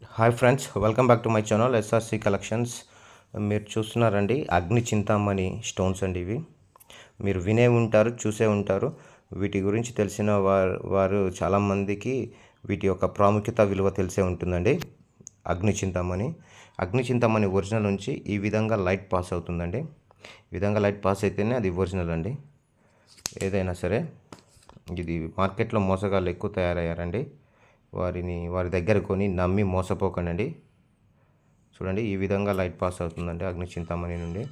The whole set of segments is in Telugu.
Hi friends, welcome back to my channel SRC collections. మీరు చూస్తున్నారండి అగ్ని చింతామణి స్టోన్స్ అండి. ఇవి మీరు వినే ఉంటారు, చూసే ఉంటారు. వీటి గురించి తెలిసిన వారు చాలామందికి వీటి యొక్క ప్రాముఖ్యత, విలువ తెలిసే ఉంటుందండి. అగ్ని చింతామణి ఒరిజినల్ నుంచి ఈ విధంగా లైట్ పాస్ అవుతుందండి. ఈ విధంగా లైట్ పాస్ అయితేనే అది ఒరిజినల్ అండి. ఏదైనా సరే ఇది మార్కెట్లో మోసగాళ్ళు ఎక్కువ తయారయ్యారండి. వారి దగ్గర కొని నమ్మి మోసపోకండి. చూడండి, ఈ విధంగా లైట్ పాస్ అవుతుందండి అగ్ని చింతామణి నుండి.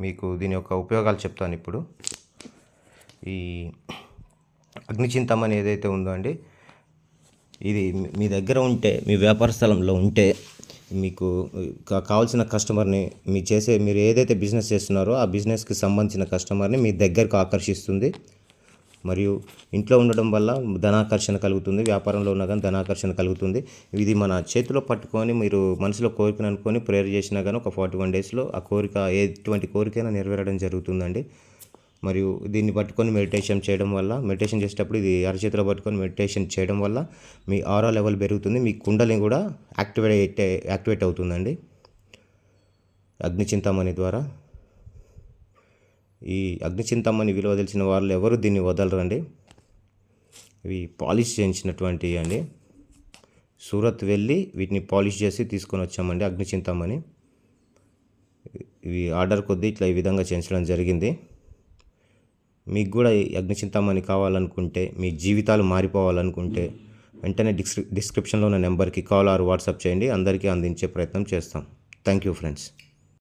మీకు దీని యొక్క ఉపయోగాలు చెప్తాను ఇప్పుడు. ఈ అగ్ని చింతామణి ఏదైతే ఉందో అండి, ఇది మీ దగ్గర ఉంటే, మీ వ్యాపార స్థలంలో ఉంటే, మీకు కావాల్సిన కస్టమర్ని మీరు ఏదైతే బిజినెస్ చేస్తున్నారో ఆ బిజినెస్కి సంబంధించిన కస్టమర్ని మీ దగ్గరకు ఆకర్షిస్తుంది. మరియు ఇంట్లో ఉండడం వల్ల ధనాకర్షణ కలుగుతుంది. వ్యాపారంలో ఉన్న కానీ ధనాకర్షణ కలుగుతుంది. ఇది మన చేతిలో పట్టుకొని మీరు మనసులో కోరికను అనుకొని ప్రేయర్ చేసినా కానీ ఒక 41 డేస్లో ఆ కోరిక, ఎటువంటి కోరికైనా నెరవేరడం జరుగుతుందండి. మరియు దీన్ని పట్టుకొని మెడిటేషన్ చేసేటప్పుడు ఇది అరచేతిలో పట్టుకొని మెడిటేషన్ చేయడం వల్ల మీ ఆరా లెవెల్ పెరుగుతుంది. మీ కుండలిని కూడా యాక్టివేట్ అవుతుందండి అగ్ని చింతామణి ద్వారా. ఈ అగ్ని చింతామణి విలువ తెలిసిన వాళ్ళు ఎవరు దీన్ని వదలరండి. ఇవి పాలిష్ చేయించినటువంటి అండి. సూరత్ వెళ్ళి వీటిని పాలిష్ చేసి తీసుకొని వచ్చామండి అగ్ని చింతామణి. ఇవి ఆర్డర్ కొద్దీ ఇట్లా ఈ విధంగా చేయించడం జరిగింది. మీకు కూడా ఈ అగ్ని చింతామణి కావాలనుకుంటే, మీ జీవితాలు మారిపోవాలనుకుంటే వెంటనే డిస్క్రిప్షన్లో ఉన్న నెంబర్కి కాల్ ఆర్ వాట్సాప్ చేయండి. అందరికీ అందించే ప్రయత్నం చేస్తాం. Thank you friends.